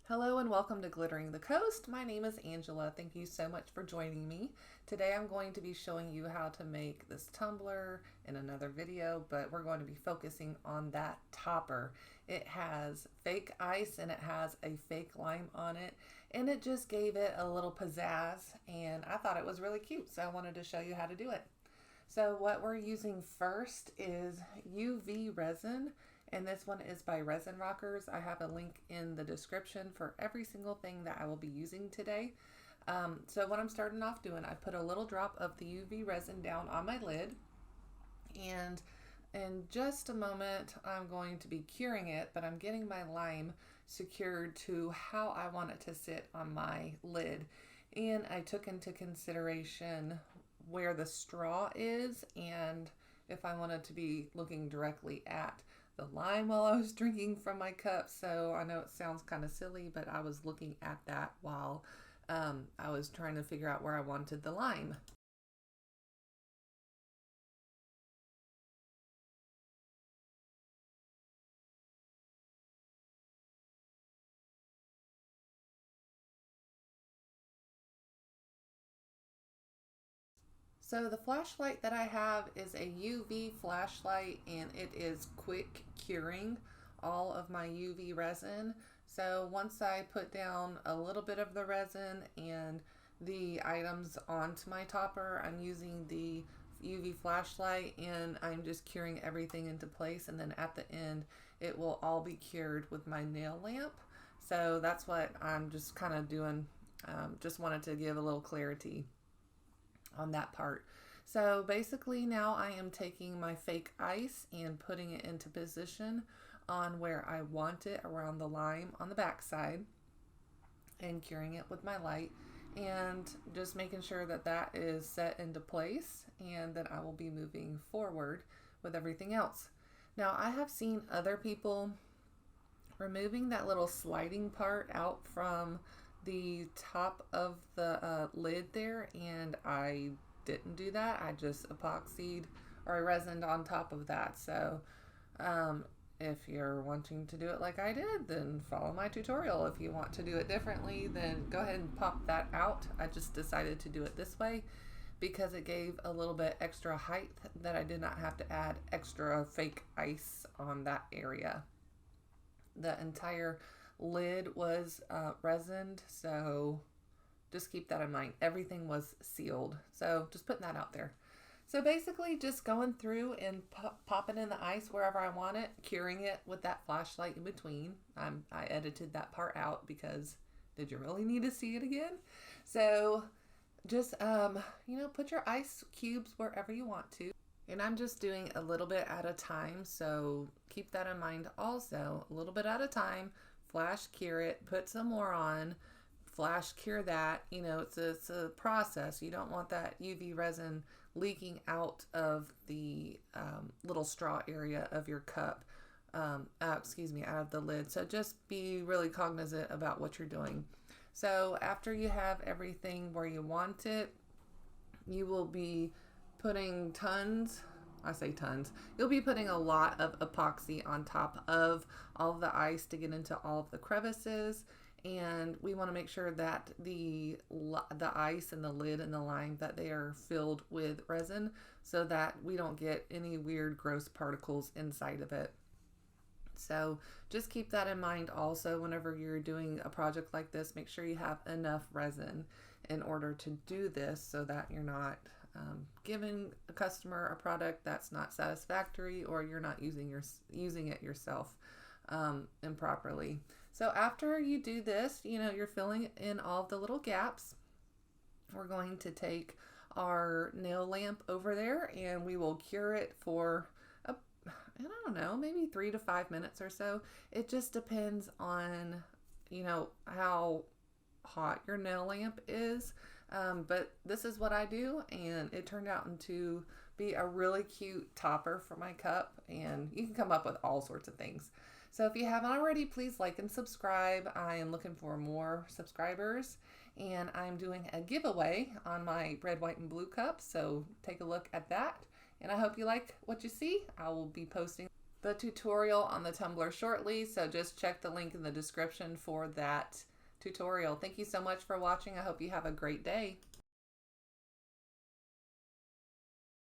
Hello and welcome to Glittering the Coast. My name is Angela. Thank you so much for joining me. Today I'm going to be showing you how to make this tumbler in another video, but we're going to be focusing on that topper. It has fake ice and it has a fake lime on it, and it just gave it a little pizzazz, and I thought it was really cute, so I wanted to show you how to do it. So what we're using first is UV resin, and this one is by Resin Rockers. I have a link in the description for every single thing that I will be using today. So what I'm starting off doing, I put a little drop of the UV resin down on my lid, and in just a moment I'm going to be curing it, but I'm getting my lime secured to how I want it to sit on my lid. And I took into consideration where the straw is and if I wanted to be looking directly at the lime while I was drinking from my cup. So I know it sounds kind of silly, but I was looking at that while I was trying to figure out where I wanted the lime. So the flashlight that I have is a UV flashlight, and it is quick curing all of my UV resin. So once I put down a little bit of the resin and the items onto my topper, I'm using the UV flashlight and I'm just curing everything into place, and then at the end it will all be cured with my nail lamp. So that's what I'm just kind of doing. Just wanted to give a little clarity on that part. So basically now I am taking my fake ice and putting it into position on where I want it around the lime on the back side, and curing it with my light, and just making sure that that is set into place, and then I will be moving forward with everything else. Now I have seen other people removing that little sliding part out from the top of the lid there, and I didn't do that. I just epoxied or I resined on top of that. So if you're wanting to do it like I did, then follow my tutorial. If you want to do it differently, then go ahead and pop that out. I just decided to do it this way because it gave a little bit extra height that I did not have to add extra fake ice on that area. The entire lid was resined, so just keep that in mind. Everything was sealed, so just putting that out there. So basically just going through and popping in the ice wherever I want it, curing it with that flashlight in between. I edited that part out because did you really need to see it again? So just put your ice cubes wherever you want to. And I'm just doing a little bit at a time, so keep that in mind also. A little bit at a time, flash cure it, put some more on, flash cure that. It's a process. You don't want that UV resin leaking out of the little straw area of your cup, out of the lid. So just be really cognizant about what you're doing. So after you have everything where you want it, you will be putting you'll be putting a lot of epoxy on top of all of the ice to get into all of the crevices, and we want to make sure that the ice and the lid and the lime, that they are filled with resin so that we don't get any weird gross particles inside of it. So just keep that in mind also whenever you're doing a project like this. Make sure you have enough resin in order to do this so that you're not giving a customer a product that's not satisfactory, or you're not using it yourself improperly. So after you do this, you're filling in all of the little gaps. We're going to take our nail lamp over there and we will cure it for I don't know, maybe 3 to 5 minutes or so. It just depends on how hot your nail lamp is. But this is what I do, and it turned out to be a really cute topper for my cup, and you can come up with all sorts of things. So if you haven't already, please like and subscribe. I am looking for more subscribers, and I'm doing a giveaway on my red, white, and blue cup, so take a look at that. And I hope you like what you see. I will be posting the tutorial on the tumbler shortly, so just check the link in the description for that tutorial. Thank you so much for watching. I hope you have a great day.